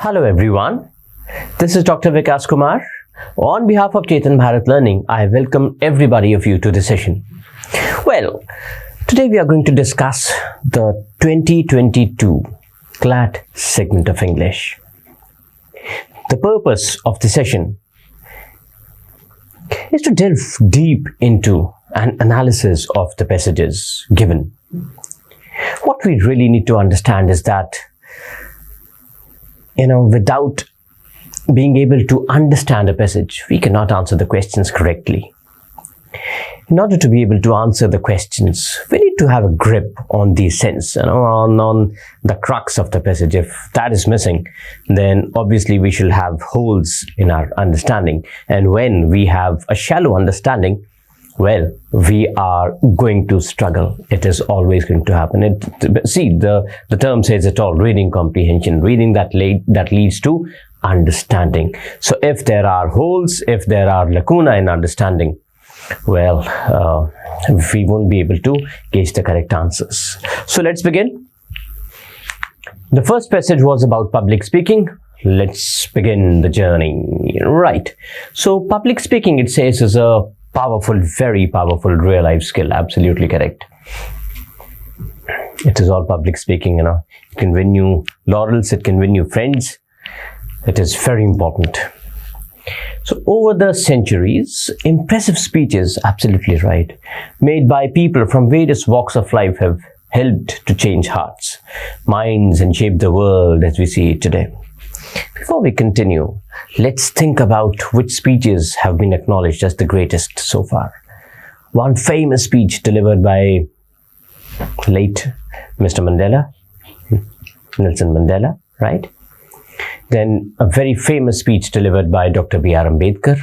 Hello everyone, this is Dr. Vikas Kumar. On behalf of Chetan Bharat Learning, I welcome everybody of you to this session. Well, today we are going to discuss the 2022 CLAT segment of English. The purpose of the session is to delve deep into an analysis of the passages given. What we really need to understand is that without being able to understand a passage, we cannot answer the questions correctly. In order to be able to answer the questions, we need to have a grip on the sense, on the crux of the passage. If that is missing, then obviously we shall have holes in our understanding. And when we have a shallow understanding, well, we are going to struggle. It is always going to happen. The term says it all, reading comprehension, reading that leads to understanding. So if there are holes, if there are lacuna in understanding, well, we won't be able to gauge the correct answers. So let's begin. The first passage was about public speaking. Let's begin the journey. Right. So public speaking, it says, is a powerful, very powerful real life skill. Absolutely correct. It is all public speaking, It can win you laurels, it can win you friends. It is very important. So over the centuries, impressive speeches, absolutely right, made by people from various walks of life have helped to change hearts, minds, and shape the world as we see it today. Before we continue, let's think about which speeches have been acknowledged as the greatest so far. One famous speech delivered by late Mr. Mandela, Nelson Mandela, right? Then a very famous speech delivered by Dr. B.R. Ambedkar.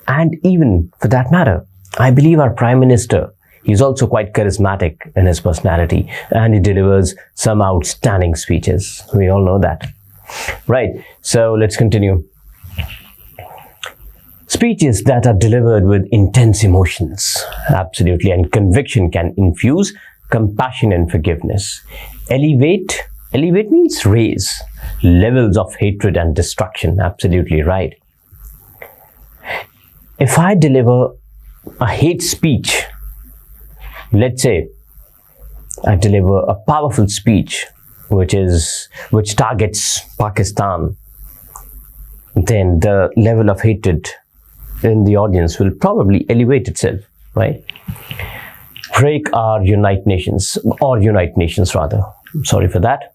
And even, for that matter, I believe our Prime Minister, he's also quite charismatic in his personality, and he delivers some outstanding speeches. We all know that. Right, so let's continue. Speeches that are delivered with intense emotions, absolutely, and conviction can infuse compassion and forgiveness. Elevate means raise levels of hatred and destruction, absolutely right. If I deliver a hate speech, let's say I deliver a powerful speech which targets Pakistan, then the level of hatred in the audience will probably elevate itself, right? Break our Unite Nations rather. Sorry for that.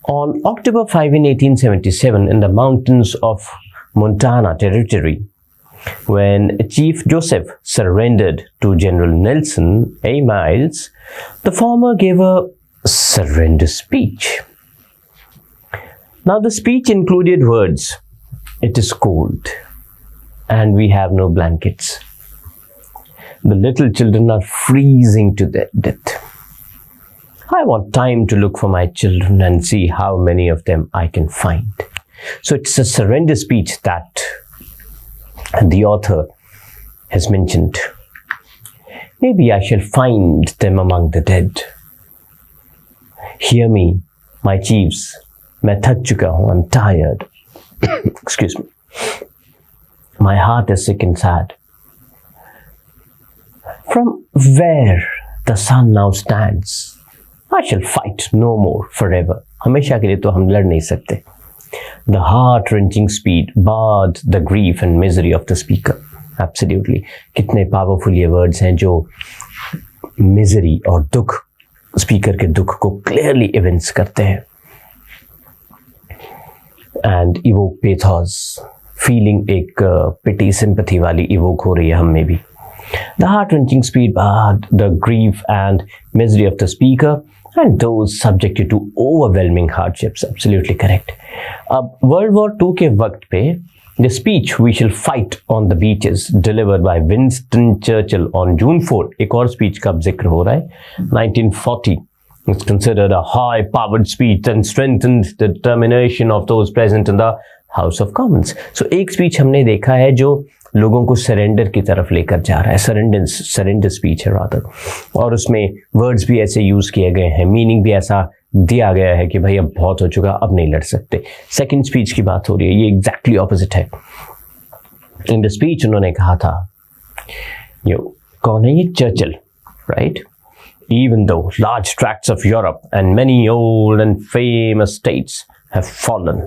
On October 5 in 1877, in the mountains of Montana Territory, when Chief Joseph surrendered to General Nelson A. Miles, the former gave a surrender speech. Now the speech included words, "It is cold and we have no blankets. The little children are freezing to death. I want time to look for my children and see how many of them I can find." So it's a surrender speech that the author has mentioned. Maybe I shall find them among the dead. Hear me, my chiefs. मैं थक चुका हूँ. I'm tired. Excuse me. My heart is sick and sad. From where the sun now stands, I shall fight no more forever. हमेशा के लिए तो हम लड़ नहीं सकते. The heart-wrenching speech barred the grief and misery of the speaker. Absolutely. कितने powerful ये words हैं जो misery और दुख, स्पीकर के दुख को clearly evince करते हैं. And evoke pathos. Feeling एक pity, sympathy वाली evoke हो रही है हम में भी. The heart-wrenching speech barred the grief and misery of the speaker and those subjected to overwhelming hardships. Absolutely correct. अब World War II के वक्त पे the speech "We shall fight on the beaches" delivered by Winston Churchill on June 4, एक और speech का जिक्र हो रहा है, 1940. It's considered a high-powered speech and strengthened the determination of those present in the House of Commons. So एक speech हमने देखा है जो लोगों को सरेंडर की तरफ लेकर जा रहा है, सरेंडर स्पीच है रादर, और उसमें वर्ड्स भी ऐसे यूज किए गए हैं, मीनिंग भी ऐसा दिया गया है कि भाई अब बहुत हो चुका, अब नहीं लड़ सकते। सेकंड स्पीच की बात हो रही है, ये एग्जैक्टली ऑपोजिट है। इन द स्पीच उन्होंने कहा था, ये कौन है, ये Churchill, right? Even though large tracts of Europe and many old and famous states have fallen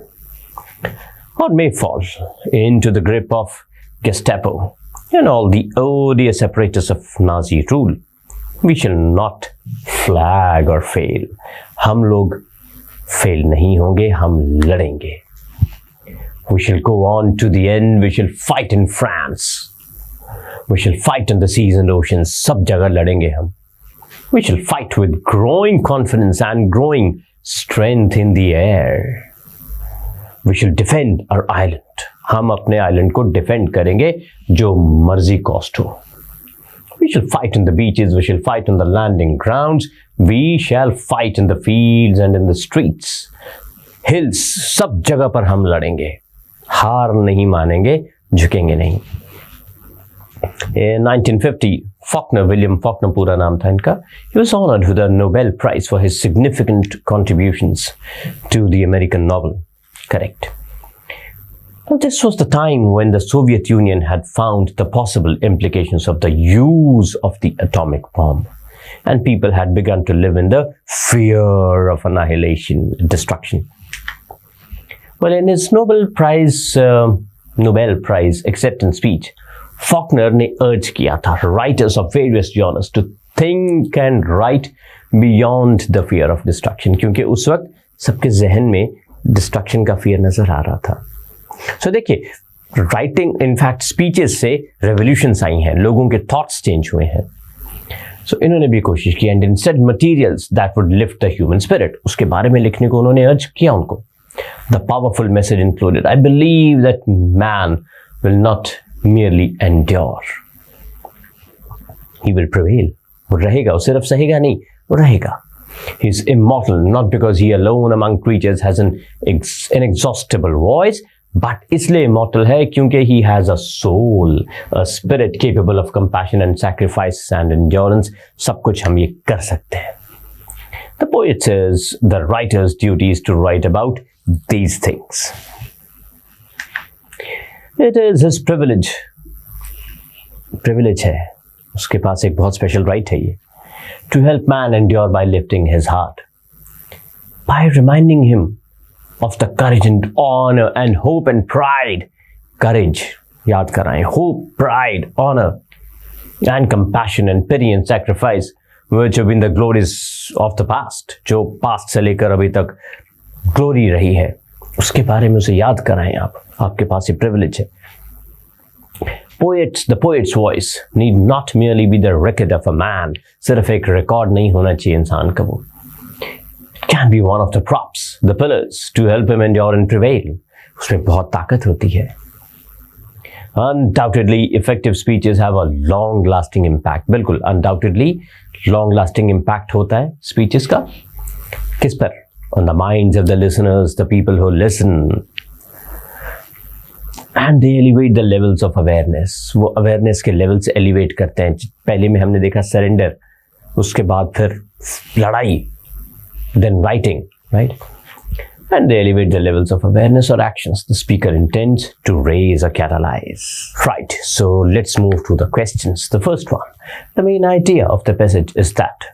or may fall into the grip of Gestapo and all the odious apparatus of Nazi rule, we shall not flag or fail. हम लोग fail नहीं होंगे, हम लड़ेंगे। We shall go on to the end. We shall fight in France. We shall fight in the seas and oceans. सब जगह लड़ेंगे हम। We shall fight with growing confidence and growing strength in the air. We shall defend our island. हम अपने island को defend करेंगे जो मर्जी कॉस्ट हो। We shall fight in the beaches. We shall fight on the landing grounds. We shall fight in the fields and in the streets. Hills, सब जगह पर हम लड़ेंगे, हार नहीं मानेंगे, झुकेंगे नहीं। In 1950, Faulkner, William Faulkner पूरा नाम था इनका, he was honored with a Nobel Prize for his significant contributions to the American novel. Correct. Now, this was the time when the Soviet Union had found the possible implications of the use of the atomic bomb, and people had begun to live in the fear of annihilation, destruction. Well, in his Nobel Prize acceptance speech, Faulkner ने अर्ज किया था writers of various genres to think and write beyond the fear of destruction, क्योंकि उस वक्त सबके जहन में डिस्ट्रक्शन का फियर नजर आ रहा था। सो देखिए, राइटिंग इनफैक्ट स्पीचेस से रेवोल्यूशंस आई हैं, लोगों के थॉट्स चेंज हुए हैं। सो इन्होंने भी कोशिश की, and instead materials that would lift the human spirit, उसके बारे में लिखने को उन्होंने अर्ज किया उनको। The powerful message included, I believe that man will not merely endure, he will prevail. वो रहेगा, वो सिर्फ सहेगा नहीं, वो रहेगा। He is immortal not because he alone among creatures has an inexhaustible voice, but इसलिए immortal है क्योंकि he has a soul, a spirit capable of compassion and sacrifice and endurance. सब कुछ हम ये कर सकते हैं। The poet says the writer's duty is to write about these things. It is his privilege है, उसके पास एक बहुत स्पेशल राइट है ये, to help man endure by lifting his heart, by reminding him of the courage and honor and hope and pride. Courage याद कराएं, hope, pride, honor and compassion and pity and sacrifice which have been the glories of the past, जो past से लेकर अभी तक glory रही है, उसके बारे में उसे याद कराएं। आपके पास ये privilege है। The poet's voice need not merely be the record of a man. सिर्फ एक रिकॉर्ड नहीं होना चाहिए इंसान का वो। It can be one of the props, the pillars to help him endure and prevail. उसमें बहुत ताकत होती है। Undoubtedly, effective speeches have a long-lasting impact. बिल्कुल, undoubtedly, long-lasting impact होता है speeches का। किस पर? On the minds of the listeners, the people who listen. And they elevate the levels of awareness. वो awareness के levels elevate करते हैं। पहले में हमने देखा surrender, उसके बाद फिर लड़ाई, then writing, right? And they elevate the levels of awareness or actions the speaker intends to raise or catalyze. Right, so let's move to the questions. The first one, the main idea of the passage is that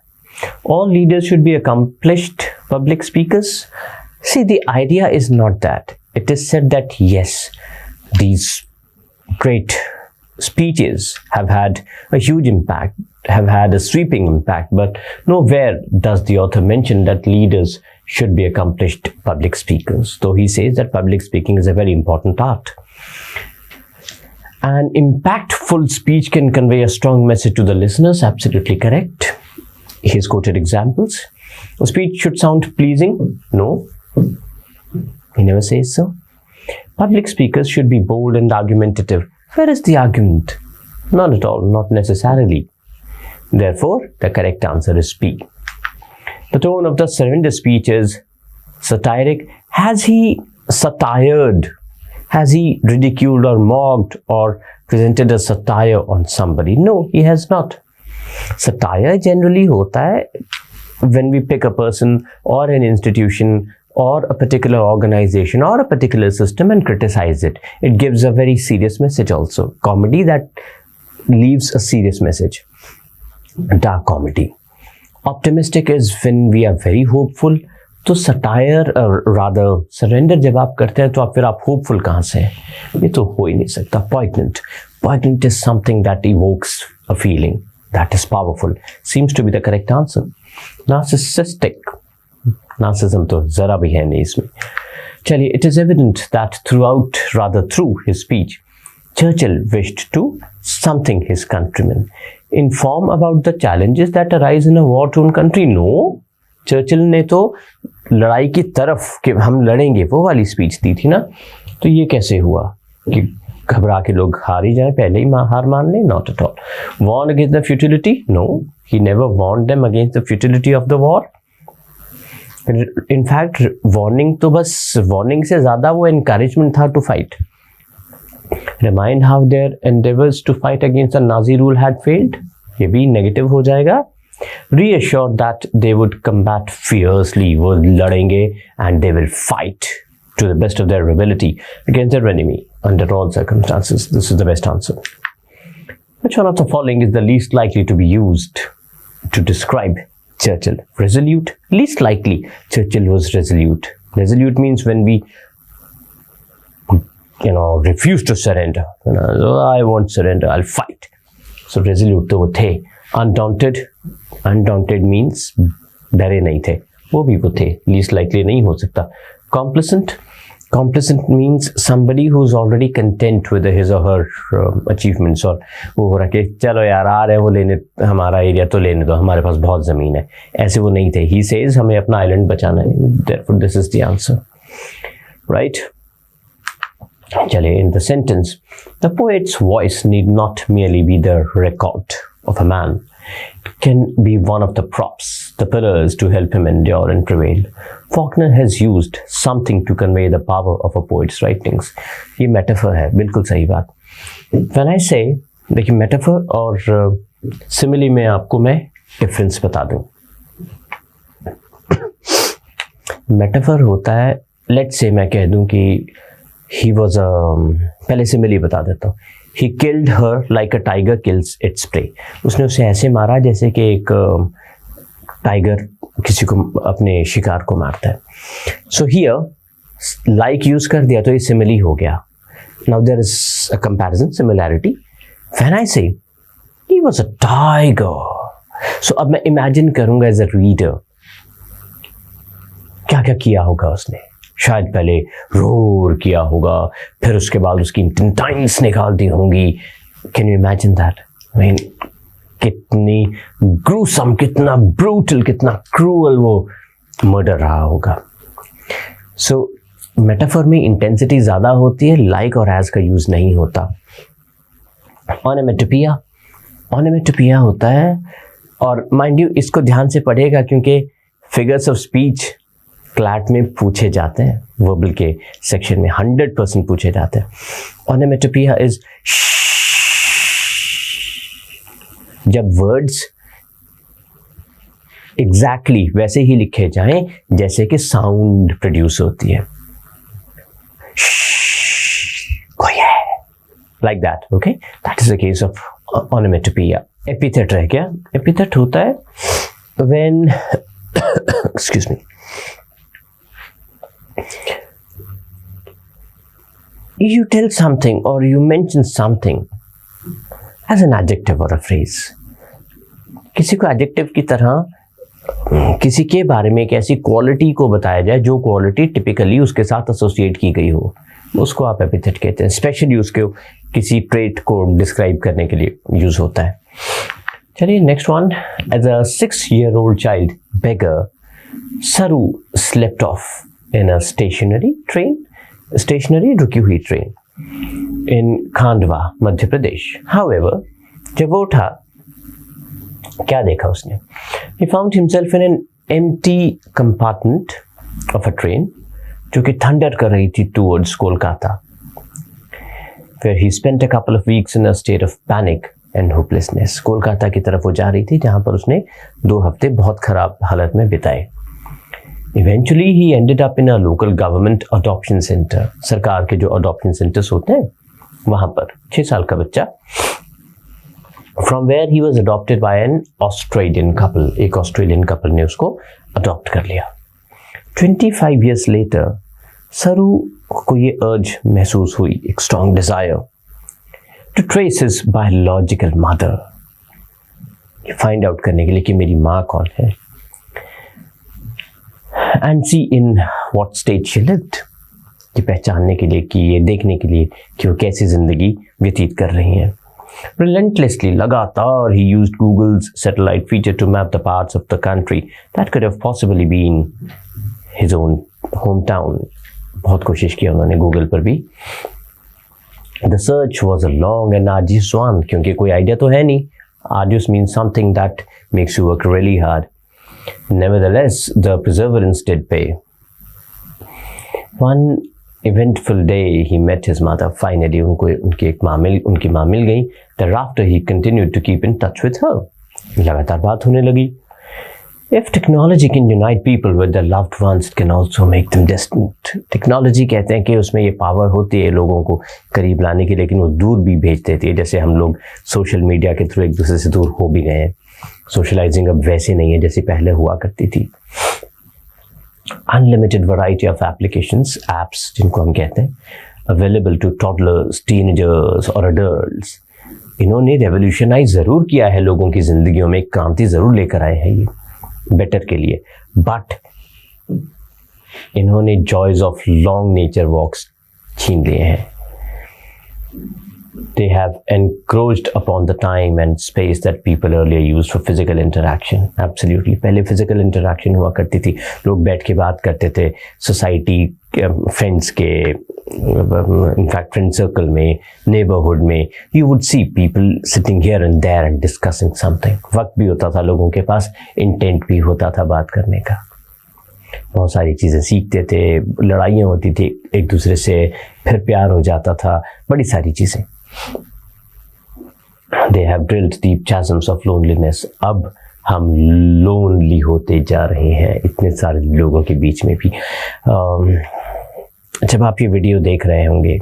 all leaders should be accomplished public speakers. See, the idea is not that. It is said that yes, these great speeches have had a huge impact, have had a sweeping impact, but nowhere does the author mention that leaders should be accomplished public speakers, though he says that public speaking is a very important art. An impactful speech can convey a strong message to the listeners, absolutely correct. Here's quoted examples. A speech should sound pleasing? No, he never says so. Public speakers should be bold and argumentative. Where is the argument? Not at all, not necessarily. Therefore, the correct answer is B. The tone of the surrender speech is satiric. Has he satired? Has he ridiculed or mocked or presented a satire on somebody? No, he has not. Satire generally होता है when we pick a person or an institution or a particular organization or a particular system and criticize it, it gives a very serious message also. Comedy that leaves a serious message. Dark comedy. Optimistic is when we are very hopeful. तो satire rather surrender जब आप करते हैं तो आप फिर आप hopeful कहाँ से हैं? ये तो हो ही नहीं सकता. Poignant is something that evokes a feeling that is powerful. Seems to be the correct answer. Narcissistic. Narcissism तो जरा भी है नहीं इसमें. चलिए, it is evident that through his speech, Churchill wished to something his countrymen. Inform about the challenges that arise in a war-torn country. No. Churchill ने तो लड़ाई की तरफ कि हम लड़ेंगे वो वाली स्पीच दी थी ना. तो ये कैसे हुआ कि घबरा के लोग हार ही जाए, पहले ही हार मान लें? Not at all. Warned against the futility? No, he never warned them against the futility of the war. In fact warning तो बस वार्निंग से ज्यादा वो एनकरेजमेंट था to fight. Remind how their endeavours to fight against the Nazi rule had failed. ये भी negative हो जाएगा. Reassured that they would combat fiercely, वो लड़ेंगे and they will fight to the best of their ability against their enemy under all circumstances. This is the best answer. Which one of the following is the least likely to be used to describe Churchill? Resolute. Least likely. Churchill was resolute. Resolute means when we refuse to surrender. I won't surrender, I'll fight. So resolute तो वो थे. Undaunted means डरे नहीं थे, वो भी वो थे. Least likely नहीं हो सकता. Complacent means somebody who's already content with his or her achievements. और वो हो रहा कि चलो यार आ रहे हैं वो लेने, हमारा एरिया तो लेने दो, हमारे पास बहुत ज़मीन है. ऐसे वो नहीं थे. He says हमें अपना आइलैंड बचाना है. Therefore this is the answer. Right? चलिए, in the sentence, the poet's voice need not merely be the record of a man. It can be one of the props, the pillars to help him endure and prevail. Faulkner has used something to convey the power of a poet's writings. ये metaphor है, बिल्कुल सही बात. When I say, देखिए metaphor और simile में आपको मैं difference बता दूँ. Metaphor होता है, let's say मैं कह दूँ कि he was a, पहले simile बता देता हूँ. He killed her like a tiger kills its prey. उसने उसे ऐसे मारा जैसे कि एक टाइगर किसी को अपने शिकार को मारता है. So here, like use कर दिया तो ये simile हो गया. Now there is a comparison, similarity. When I say he was a tiger, so अब मैं imagine करूँगा as a reader क्या क्या किया होगा उसने. शायद पहले रोर किया होगा, फिर उसके बाद उसकी इंटेंटाइन्स निकाल दी होंगी. Can you imagine that? I mean कितनी ग्रूसम, कितना ब्रूटल, कितना क्रूअल वो मर्डर रहा होगा. सो मेटाफर में इंटेंसिटी ज़्यादा होती है, लाइक और एज का यूज़ नहीं होता. ऑनोमेटोपिया होता है, और माइंड यू इसको ध्यान से पढ़ेगा क्योंकि फिगर्स ऑफ स्पीच क्लैट में पूछे जाते हैं. वर्बल के सेक्शन में 100% पूछे जाते हैं. ऑनोमेटोपिया इज जब वर्ड्स एग्जैक्टली वैसे ही लिखे जाएं जैसे कि साउंड प्रोड्यूस होती है. Like that. Okay, that is the case of onomatopoeia. Epithet रह गया. एपिथेट होता है when excuse me, you tell something or you mention something as an adjective or a phrase. किसी को adjective की तरह किसी के बारे में एक ऐसी क्वालिटी को बताया जाए जो क्वालिटी टिपिकली उसके साथ एसोसिएट की गई हो, उसको आप एपिथेट कहते हैं. स्पेशल यूज के किसी ट्रेट को डिस्क्राइब करने के लिए यूज होता है. चलिए next one. As a 6-year-old child beggar, Saru slept off in a stationary रुकी हुई train in Khandwa Madhya Pradesh. However, जब वो उठा क्या देखा उसने? He found himself in an empty compartment of a train जो कि थंडर कर रही थी towards Kolkata, where he spent a couple of weeks in a state of panic and hopelessness. Kolkata की तरफ वो जा रही थी जहाँ पर उसने 2 हफ्ते बहुत ख़राब हालत में बिताए। Eventually he ended up in a local government adoption centre. सरकार के जो अडॉप्शन सेंटर्स होते हैं वहाँ पर 6 साल का बच्चा, from where he was adopted by an Australian couple. एक ऑस्ट्रेलियन कपल ने उसको अडॉप्ट कर लिया। 25 years later, सरू को ये अर्ज महसूस हुई, एक strong desire to trace his biological mother, find out करने के लिए कि मेरी माँ कौन है, and see in what state she lived, कि पहचानने के लिए, कि ये देखने के लिए कि वो कैसी जिंदगी व्यतीत कर रही हैं। Relentlessly, लगातार he used Google's satellite feature to map the parts of the country that could have possibly been his own hometown. बहुत कोशिश की उन्होंने गूगल पर भी। The search was a long and arduous one, क्योंकि कोई आइडिया तो है नहीं। Arduous means something that makes you work really hard. Nevertheless, the perseverance did pay. One eventful day he met his mother. Finally, उनकी माँ मिल गई। Thereafter he continued to keep in touch with her. लगातार बात होने लगी। If technology can unite people with their loved ones, it can also make them distant. Technology कहते हैं कि उसमें ये पावर होती है लोगों को करीब लाने की, लेकिन वो दूर भी भेज देती है। जैसे हम लोग सोशल मीडिया के थ्रू एक दूसरे से दूर हो भी गए हैं। सोशलाइजिंग अब वैसे नहीं है जैसे पहले हुआ करती थी। Unlimited variety of applications, apps जिनको हम कहते हैं, available to toddlers, teenagers और adults. इन्होंने रेवोल्यूशनाइज ज़रूर किया है लोगों की ज़िंदगियों में, एक क्रांति ज़रूर लेकर आए हैं ये बेटर के लिए, बट इन्होंने joys of long nature walks छीन लिए हैं। They have encroached upon the time and space that people earlier used for physical interaction. Absolutely. पहले physical interaction हुआ करती थी, लोग बैठ के बात करते थे, सोसाइटी फ्रेंड्स के, इनफैक्ट फ्रेंड सर्कल में, नेबरहुड में, you would see people sitting here and there and discussing something. वक्त भी होता था लोगों के पास, इंटेंट भी होता था बात करने का, बहुत सारी चीज़ें सीखते थे, लड़ाइयाँ होती थी एक दूसरे से, फिर प्यार हो जाता था, बड़ी सारी चीज़ें। They have drilled deep chasms of loneliness. अब हम लोनली होते जा रहे हैं इतने सारे लोगों के बीच में भी। जब आप ये वीडियो देख रहे होंगे,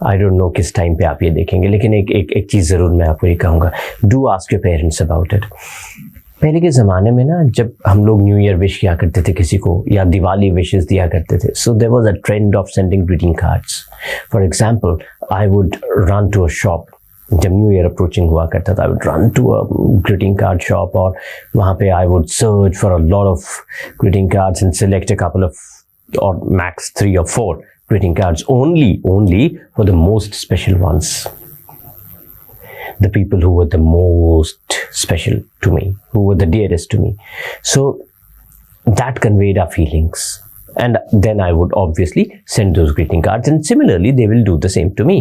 आई डोंट नो किस टाइम पे आप ये देखेंगे, लेकिन एक चीज़ ज़रूर मैं आपको ये कहूँगा, do ask your parents about it. पहले के ज़माने में ना, जब हम लोग न्यू ईयर विश किया करते थे किसी को, या दिवाली विशेस दिया करते थे, so there was a trend of sending greeting cards. For example, I would run to a shop, जब न्यू ईयर अप्रोचिंग हुआ करता था, I would run to a greeting card shop, और वहाँ पे I would search for a lot of greeting cards and select a couple of और max 3 or 4 greeting cards, only for the most special ones, the people who were the most special to me, who were the dearest to me. So that conveyed our feelings, and then I would obviously send those greeting cards, and similarly they will do the same to me.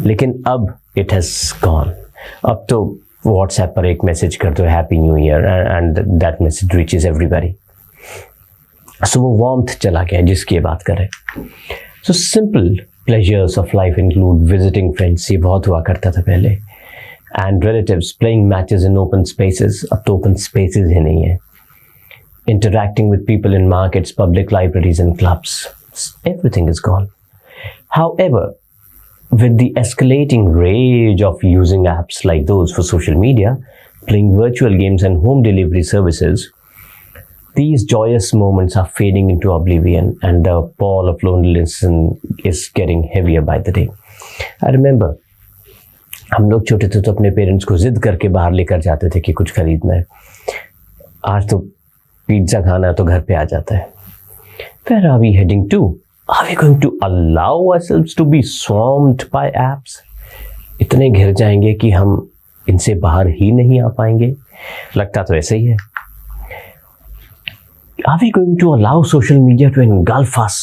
लेकिन अब it has gone. अब तो WhatsApp पर एक message कर दो, happy new year, and that message reaches everybody. So वो warmth चला गया जिसकी ये बात कर रहे हैं। So simple pleasures of life include visiting friends, ये बहुत हुआ करता था पहले, and relatives, playing matches in open spaces, अब तो open spaces ही नहीं है, interacting with people in markets, public libraries and clubs, everything is gone. However, with the escalating rage of using apps like those for social media, playing virtual games and home delivery services, these joyous moments are fading into oblivion, and the pall of loneliness is getting heavier by the day. I remember, हम लोग छोटे थे तो अपने parents को जिद करके बाहर लेकर जाते थे कि कुछ खरीदना है। आज तो पिज्ज़ा खाना है तो घर पे आ जाता है। Where are we heading to? Are we going to allow ourselves to be swarmed by apps? इतने घिर जाएंगे कि हम इनसे बाहर ही नहीं आ पाएंगे। लगता तो ऐसे ही है। Are we going to allow social media to engulf us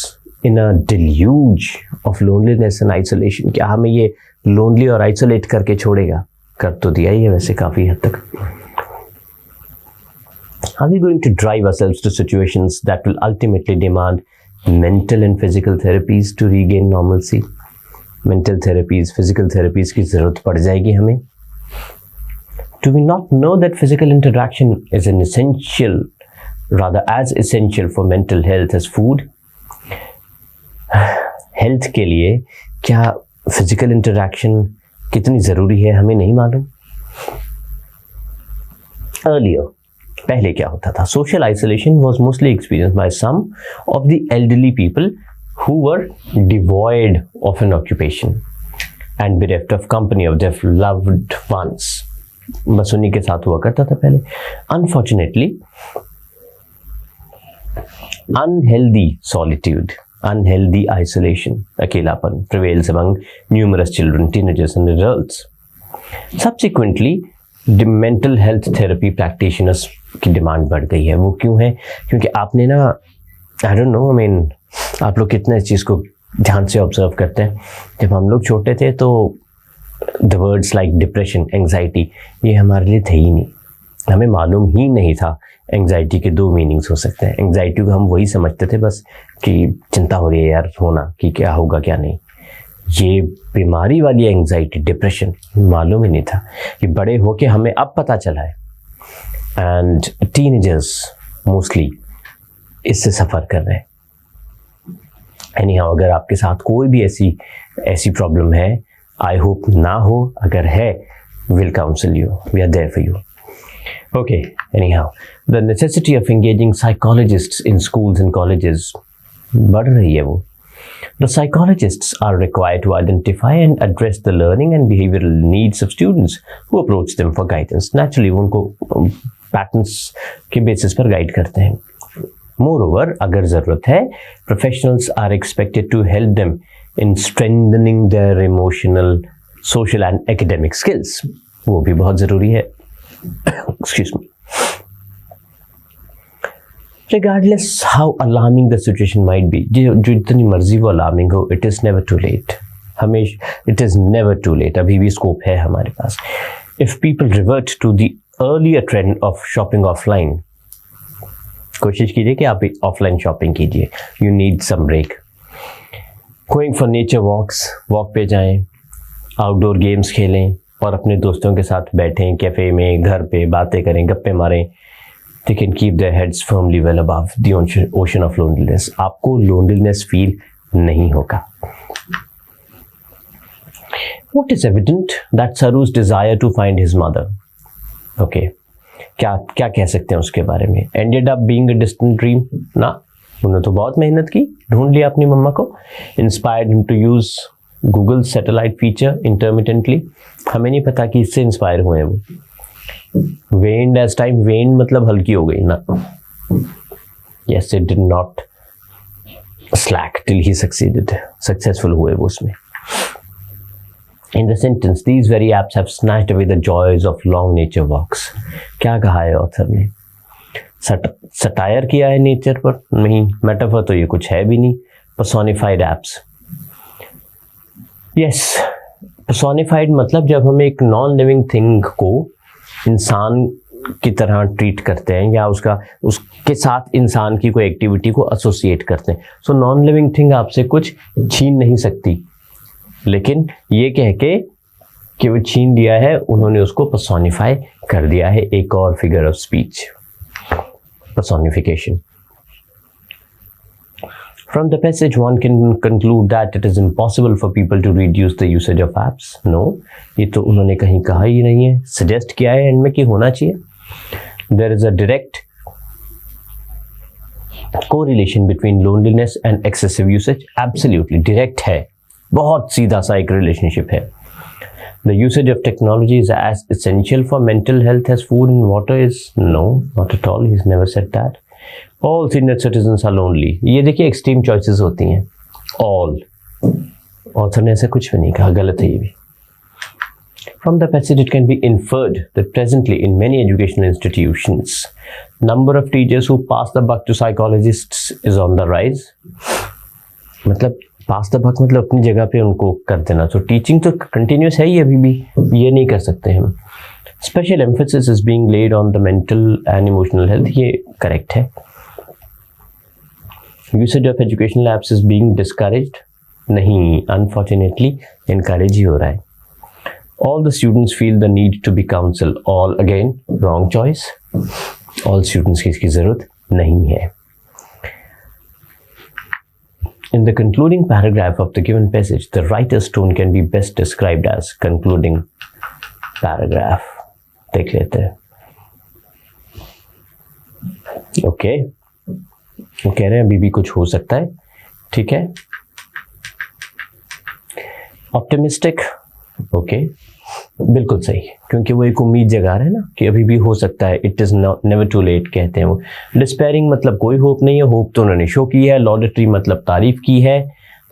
in a deluge of loneliness and isolation? क्या हमें ये lonely और isolate करके छोड़ेगा? कर तो दिया ही है वैसे काफ़ी हद तक। Are we going to drive ourselves to situations that will ultimately demand mental and physical therapies to regain normalcy? Mental therapies, physical therapies की ज़रूरत पड़ जाएगी हमें। Do we not know that physical interaction is an essential, rather as essential for mental health as food? Health के लिए क्या physical interaction कितनी ज़रूरी है हमें नहीं मालूम. Earlier, पहले क्या होता था? Social isolation was mostly experienced by some of the elderly people who were devoid of an occupation and bereft of company of their loved ones. बस उन्हीं के साथ हुआ करता था पहले. Unfortunately, unhealthy solitude, unhealthy isolation, अकेलापन prevails among numerous children, teenagers and adults. Subsequently, the mental health therapy practitioners की डिमांड बढ़ गई है. वो क्यों है? क्योंकि आपने ना, I don't know, I mean, आप लोग कितना इस चीज़ को ध्यान से ऑब्जर्व करते हैं. जब हम लोग छोटे थे तो the words like depression, anxiety, ये हमारे लिए थे ही नहीं. हमें मालूम ही नहीं था एंग्जाइटी के दो मीनिंग्स हो सकते हैं. एंग्जाइटी को हम वही समझते थे बस कि चिंता हो रही है यार, होना कि क्या होगा क्या नहीं. ये बीमारी वाली एंग्जाइटी, डिप्रेशन मालूम ही नहीं था. ये बड़े होके हमें अब पता चला है. एंड टीनेजर्स मोस्टली इससे सफ़र कर रहे हैं. एनीहाउ, अगर आपके साथ कोई भी ऐसी प्रॉब्लम है, आई होप ना हो, अगर है, will counsel you, we are there for you. Okay, anyhow, the necessity of engaging psychologists in schools and colleges बढ़ रही है वो. The psychologists are required to identify and address the learning and behavioral needs of students who approach them for guidance. Naturally, वो उनको patterns के basis पर guide करते हैं. Moreover, अगर ज़रूरत है, professionals are expected to help them in strengthening their emotional, social and academic skills. वो भी बहुत ज़रूरी है. Excuse me. Regardless how alarming the situation might be, जो जितनी मर्जी वो alarming हो, it is never too late. It is never too late. अभी भी स्कोप है हमारे पास. If people revert to the earlier trend of shopping offline, कोशिश कीजिए कि आप ऑफलाइन शॉपिंग कीजिए. You need some break. Going for nature walks, walk पे जाएं, आउटडोर गेम्स खेलें और अपने दोस्तों के साथ बैठें कैफ़े में, घर पे बातें करें, गप्पे मारें. They can keep their heads firmly well above the ocean of loneliness. आपको loneliness feel नहीं होगा. What is evident that Saru's desire to find his mother. Okay, क्या कह सकते हैं उसके बारे में? Ended up being a distant dream? ना, उन्होंने तो बहुत मेहनत की, ढूंढ लिया अपनी मम्मा को. Inspired him to use Google satellite feature intermittently. हमें नहीं पता कि इससे इंस्पायर हुए वो. Waned as time, waned मतलब हल्की हो गई ना. Yes, it did not slack till he succeeded. Successful हुए वो उसमें. In the sentence, these very apps have snatched away the joys of long nature walks. क्या कहा है ऑथर ने? सटायर किया है नेचर पर? नहीं, मेटाफर तो ये कुछ है भी नहीं. Personified apps. Yes, personified मतलब जब हम एक नॉन लिविंग थिंग को इंसान की तरह ट्रीट करते हैं या उसके साथ इंसान की कोई एक्टिविटी को एसोसिएट करते हैं. सो नॉन लिविंग थिंग आपसे कुछ छीन नहीं सकती, लेकिन ये कह के कि वो छीन लिया है, उन्होंने उसको पर्सोनिफाई कर दिया है. एक और figure of speech, personification. From the passage, one can conclude that it is impossible for people to reduce the usage of apps. No, ये तो उन्होंने कहीं कहा ही नहीं है. Suggest किया है इनमें कि होना चाहिए. There is a direct correlation between loneliness and excessive usage. Absolutely, direct है. बहुत सीधा सा एक relationship है. The usage of technology is as essential for mental health as food and water is. No, not at all. He's never said that. All senior citizens are lonely. ये देखिए extreme choices होती हैं. All. Author ने ऐसा कुछ भी नहीं कहा, गलत है ये भी. From the passage, it can be inferred that presently in many educational institutions, number of teachers who pass the buck to psychologists is on the rise. मतलब पास द बक मतलब अपनी जगह पे उनको कर देना. तो टीचिंग तो कंटिन्यूस है ही अभी भी, ये नहीं कर सकते हम. Special emphasis is being laid on the mental and emotional health, ये करेक्ट है. Usage of educational apps is being discouraged, नहीं, अनफॉर्चुनेटली इनकरेज ही हो रहा है. All the students feel the need to be counseled. All again wrong choice. All students की इसकी जरूरत नहीं है. In the concluding paragraph of the given passage, the writer's tone can be best described as concluding paragraph. देख लेते हैं. Okay, वो कह रहे हैं अभी भी कुछ हो सकता है. ठीक है. ऑप्टिमिस्टिक, ओके, बिल्कुल सही, क्योंकि वो एक उम्मीद जगा रहे हैं ना कि अभी भी हो सकता है. It is never too late कहते हैं वो. डिस्पेयरिंग मतलब कोई होप नहीं है. होप तो उन्होंने शो की है. लॉडेटरी मतलब तारीफ की है.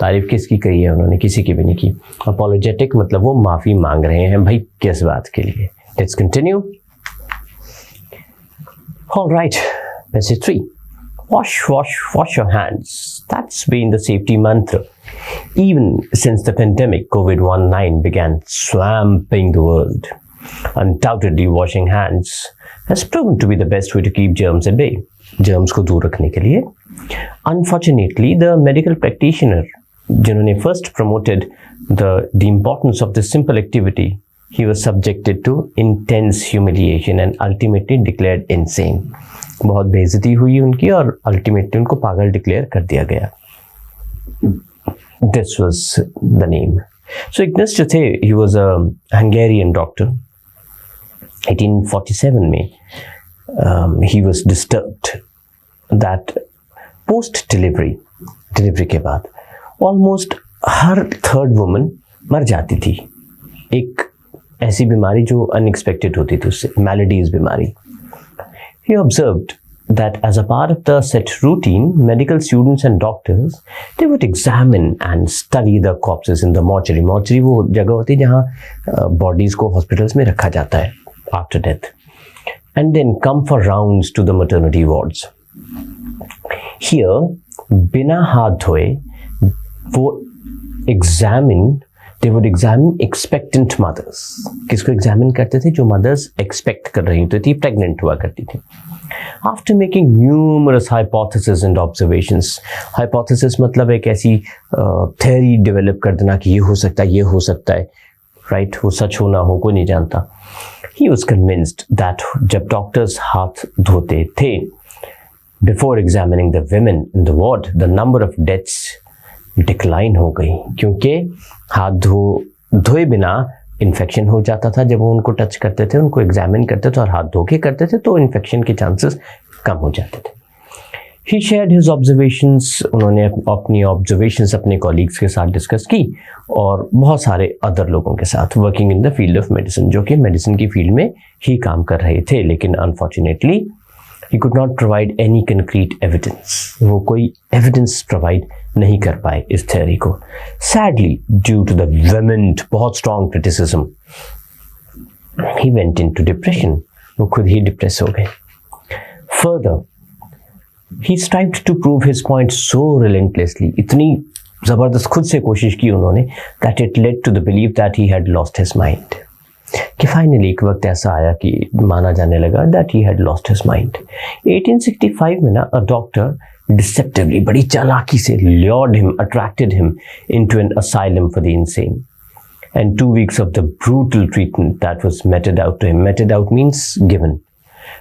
तारीफ किसकी कही है उन्होंने? किसी की भी नहीं की. अपॉलोजेटिक मतलब वो माफी मांग रहे हैं. भाई किस बात के लिए? Let's continue. Alright, passage 3. Wash, wash, wash your hands. That's been the safety mantra. Even since the pandemic, COVID-19 began swamping the world. Undoubtedly, washing hands has proven to be the best way to keep germs at bay. Germs को दूर रखने के लिए. Unfortunately, the medical practitioner, जिन्होंने first promoted the importance of this simple activity, he was subjected to intense humiliation and ultimately declared insane. बहुत बेइज्जती हुई उनकी और अल्टीमेटली उनको पागल डिक्लेयर कर दिया गया. This was the name. So Ignaz जो थे, he was a Hungarian doctor. 1847 में he was disturbed that post delivery के बाद almost हर third woman मर जाती थी. एक ऐसी बीमारी जो अनएक्सपेक्टेड होती थी उससे, maladies बीमारी. He observed that as a part of the set routine, medical students and doctors, they would examine and study the corpses in the mortuary. Mortuary वो जगह होती है जहाँ bodies को hospitals में रखा जाता है after death, and then come for rounds to the maternity wards. Here, बिना हाथ धोए वो they would examine expectant mothers. किसको examine करते थे? जो mothers expect कर रही होती थी, pregnant हुआ करती थी. After making numerous hypotheses and observations, hypothesis मतलब एक ऐसी theory develop कर देना कि ये हो सकता है, ये हो सकता है, right? वो सच हो ना हो कोई नहीं जानता. He was convinced that जब doctors हाथ धोते थे, before examining the women in the ward, the number of deaths decline हो गई, क्योंकि हाथ धोए बिना इन्फेक्शन हो जाता था. जब वो उनको टच करते थे, उनको एग्जामिन करते थे और हाथ धो के करते थे तो इन्फेक्शन के चांसेस कम हो जाते थे. ही शेयर्ड हिज ऑब्जर्वेशंस. उन्होंने अपनी ऑब्जर्वेशंस अपने कॉलीग्स के साथ डिस्कस की और बहुत सारे अदर लोगों के साथ working in the field of medicine, जो कि मेडिसिन की फील्ड में ही काम कर रहे थे. लेकिन unfortunately he could not provide any concrete evidence. वो कोई evidence provide नहीं कर पाए इस theory को. Sadly, due to the vehement, बहुत strong criticism, he went into depression. वो खुद ही depress हो गए. Further, he strived to prove his point so relentlessly, इतनी जबरदस्त खुद से कोशिश की उन्होंने, that it led to the belief that he had lost his mind. कि फाइनली एक वक्त ऐसा आया कि माना जाने लगा that he had lost his mind. 1865 में ना a doctor deceptively, बड़ी चालाकी से lured him, attracted him into an asylum for the insane. And 2 weeks of the brutal treatment that was meted out to him. Meted out means given.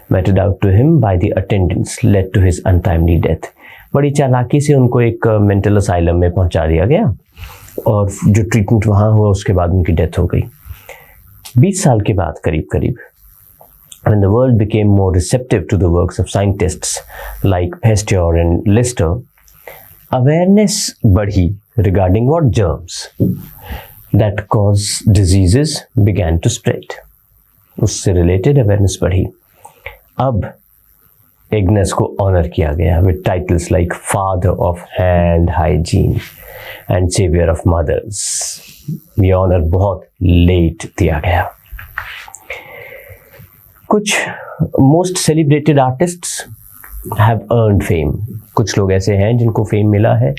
Meted out to him by the attendants led to his untimely death. बड़ी चालाकी से उनको एक mental asylum में पहुंचा दिया गया और जो ट्रीटमेंट वहाँ हुआ उसके बाद उनकी डेथ हो गई. 20 साल के बाद करीब when the world became more receptive to the works of scientists like Pasteur and Lister, awareness बढ़ी regarding what germs that cause diseases began to spread. उससे related awareness बढ़ी. अब Ignaz को honor किया गया with titles like Father of Hand Hygiene and Savior of Mothers. ये honour बहुत late दिया गया. कुछ most celebrated artists have earned fame. कुछ लोग ऐसे हैं जिनको फेम मिला है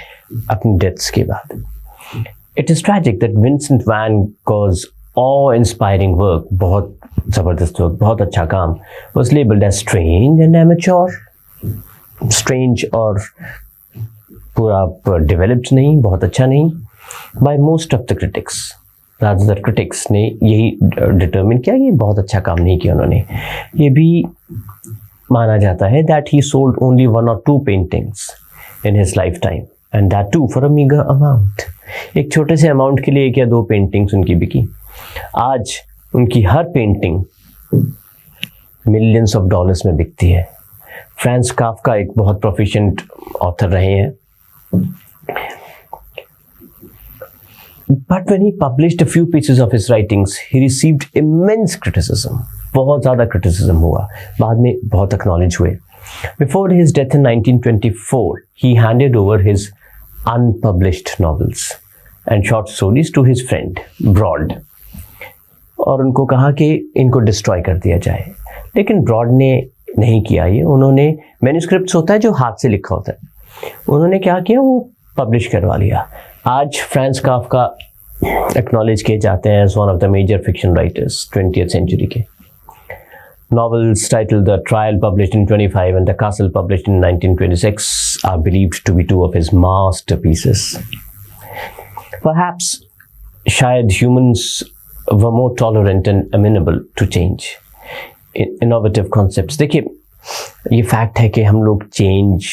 अपनी डेथ्स के बाद. It is tragic that Vincent van Gogh's awe-inspiring work, बहुत जबरदस्त वर्क, बहुत अच्छा काम, was labeled as strange and amateur. Strange और पूरा डेवलप्ड नहीं, बहुत अच्छा नहीं, by most of the critics. ज़्यादातर क्रिटिक्स ने यही डिटर्मिन किया कि बहुत अच्छा काम नहीं किया उन्होंने। ये भी माना जाता है that he sold only 1 or 2 paintings in his life time and that too for a meagre amount. एक छोटे से अमाउंट के लिए 1 या 2 पेंटिंग्स उनकी बिकी। आज उनकी हर पेंटिंग मिलियंस ऑफ डॉलर्स में बिकती है। फ्रांस काफ्का एक बहुत प्रोफिशिएंट ऑथर रहे हैं, but when he published a few pieces of his writings, he received immense criticism. बहुत ज़्यादा criticism हुआ, बाद में बहुत acknowledge हुए। Before his death in 1924, he handed over his unpublished novels and short stories to his friend Broad, और उनको कहा कि इनको डिस्ट्रॉय कर दिया जाए, लेकिन ब्रॉड ने नहीं किया ये। उन्होंने मैन्यूस्क्रिप्ट्स होता है जो हाथ से लिखा होता है, उन्होंने क्या किया, वो पब्लिश करवा लिया। आज फ्रांस काफ्का एक्नॉलेज किए जाते हैं as one of the major fiction writers 20th century के। Novels titled The Trial, published in 25, and The Castle, published in 1926, are believed to be 2 of his masterpieces. Perhaps, शायद humans were more tolerant and amenable to change. Innovative concepts. देखिए, ये fact है कि हम लोग change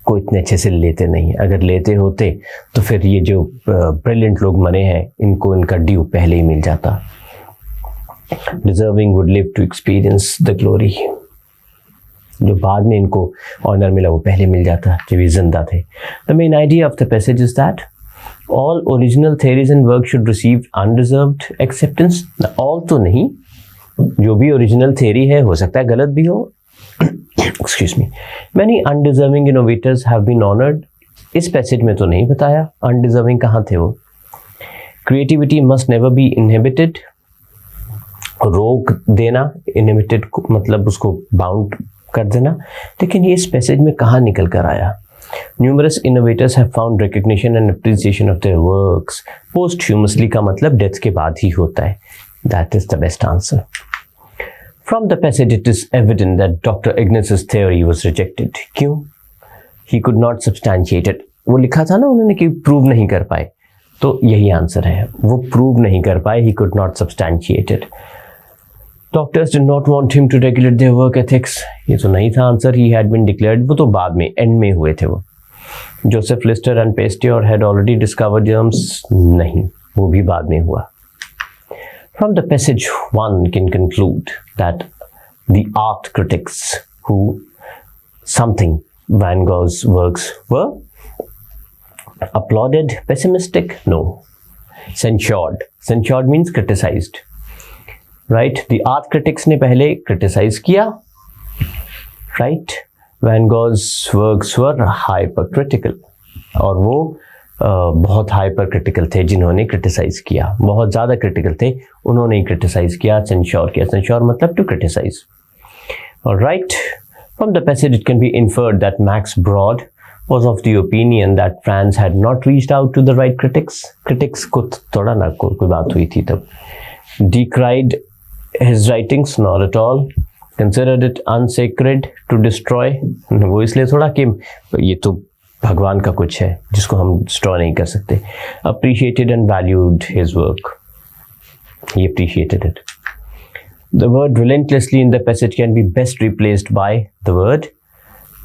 को इतने अच्छे से लेते नहीं। अगर लेते होते तो फिर ये जो ब्रिलियंट लोग मरे हैं, इनको इनका ड्यू पहले ही मिल जाता। Deserving would live to experience the glory. जो बाद में इनको ऑनर मिला वो पहले मिल जाता जब ये जिंदा थे। The main idea of the passage is that all original theories and work should receive undeserved acceptance. All तो नहीं, जो भी ओरिजिनल थ्योरी है हो सकता है गलत भी हो। Excuse me. Many undeserving innovators have been honored. इस पैसेज में तो नहीं बताया undeserving कहाँ थे वो। Creativity must never be inhibited. रोक देना, inhibited मतलब उसको बाउंड कर देना, लेकिन ये इस पैसेज में कहाँ निकल कर आया। Numerous innovators have found recognition and appreciation of their works. Posthumously का मतलब डेथ के बाद ही होता है। That is the best answer. From the passage, it is evident that Dr. Ignace's theory was rejected. क्यों? He could not substantiate it. वो लिखा था ना उन्होंने कि प्रूव नहीं कर पाए, तो यही आंसर है। वो प्रूव नहीं कर पाए, he could not substantiate it. Doctors did not want him to regulate their work ethics. ये तो नहीं था answer, he had been declared. वो तो बाद में एंड में हुए थे वो। Joseph Lister and Pasteur had already discovered germs. नहीं, वो भी बाद में हुआ। From the passage, one can conclude that the art critics who something Van Gogh's works were applauded, pessimistic, no, censured. Censured means criticized, right? The art critics ने पहले criticize किया, right? Van Gogh's works were hypercritical, और वो बहुत hyper critical थे जिन्होंने criticise किया, बहुत ज़्यादा क्रिटिकल थे, उन्होंने क्रिटिसाइज किया, सेंश्योर किया। सेंश्योर मतलब to criticise. Alright, from the passage it can be inferred that Max Brod was of the opinion that France had not reached out to the right critics. Critics को थोड़ा ना कोई बात हुई थी तब। Decried his writings, not at all. Considered it unsacred to destroy. वो इसलिए थोड़ा कि ये तो भगवान का कुछ है जिसको हम डिस्ट्रॉय नहीं कर सकते। Appreciated and valued his work. He appreciated it. The word relentlessly in the passage can be best replaced by the word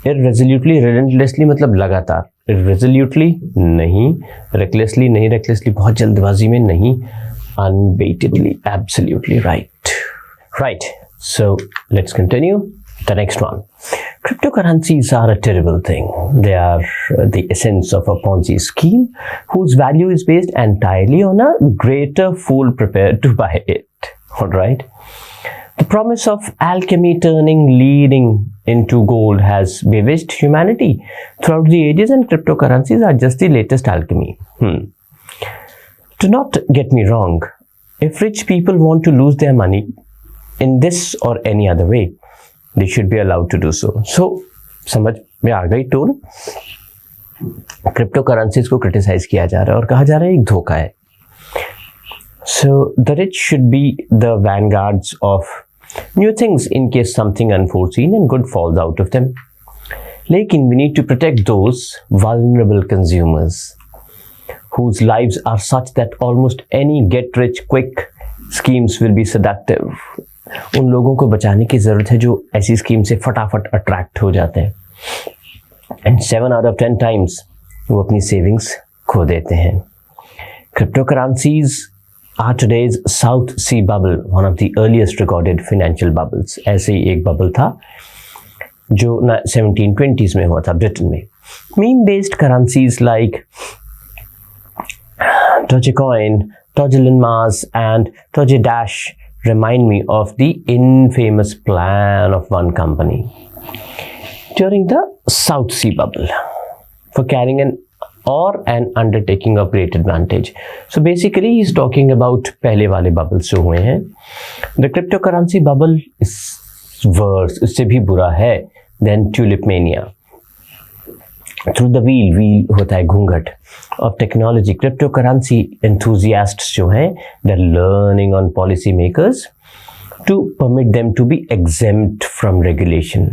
irresolutely. Relentlessly मतलब लगातार, irresolutely नहीं, recklessly नहीं, recklessly बहुत जल्दबाजी में नहीं, unbaitedly, absolutely right. Right, so let's continue. The next one. Cryptocurrencies are a terrible thing. They are the essence of a Ponzi scheme whose value is based entirely on a greater fool prepared to buy it. Alright? The promise of alchemy turning leading into gold has bewitched humanity throughout the ages, and cryptocurrencies are just the latest alchemy. Do not get me wrong. If rich people want to lose their money in this or any other way, they should be allowed to do so. So, समझ में आ गई tone. Crypto currencies को criticise किया जा रहा है और कहा जा रहा है एक धोखा है। So, the rich should be the vanguards of new things in case something unforeseen and good falls out of them. लेकिन we need to protect those vulnerable consumers whose lives are such that almost any get-rich-quick schemes will be seductive. उन लोगों को बचाने की ज़रूरत है जो ऐसी स्कीम से फटाफट अट्रैक्ट हो जाते हैं. एंड 7 out of 10 times वो अपनी सेविंग्स खो देते हैं. Cryptocurrencies are today's South Sea bubble, one of the earliest recorded financial bubbles. ऐसे ही एक बबल था जो 1720s में हुआ था ब्रिटेन में. Meme-based currencies like Dogecoin, Dogelinmas and Dogedash remind me of the infamous plan of one company during the South Sea bubble for carrying an undertaking of great advantage. So basically he's talking about पहले वाले bubbles जो हुए हैं. The cryptocurrency bubble is worse, इससे भी बुरा है than tulip mania. Through the wheel होता है घूंघट of technology, cryptocurrency enthusiasts जो हैं, they're learning on policy makers to permit them to be exempt from regulation.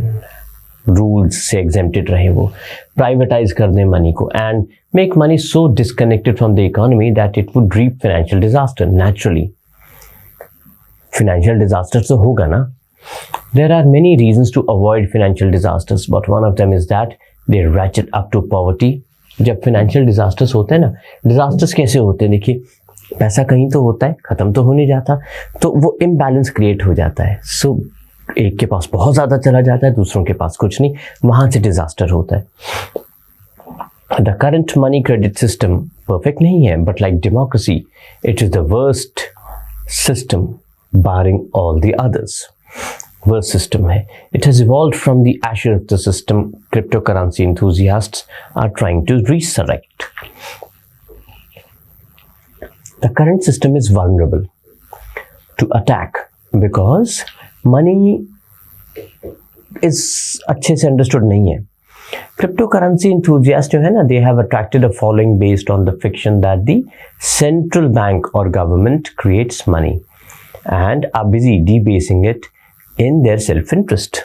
Rules से exempted रहे वो, privatize कर दें money को and make money so disconnected from the economy that it would reap financial disaster naturally. Financial disaster तो होगा ना. There are many reasons to avoid financial disasters, but one of them is that they ratchet up to poverty. जब financial disasters होते हैं ना, disasters कैसे होते हैं देखिए, पैसा कहीं तो होता है, खत्म तो हो नहीं जाता, तो वो imbalance create हो जाता है. So एक के पास बहुत ज़्यादा चला जाता है, दूसरों के पास कुछ नहीं, वहाँ से disaster होता है. The current money credit system perfect नहीं है, but like democracy, it is the worst system barring all the others. Worst system है. It has evolved from the ashes of the system cryptocurrency enthusiasts are trying to resurrect. The current system is vulnerable to attack because money is अच्छे से understood नहीं है. Cryptocurrency enthusiasts जो है ना, they have attracted a following based on the fiction that the central bank or government creates money and are busy debasing it in their self-interest.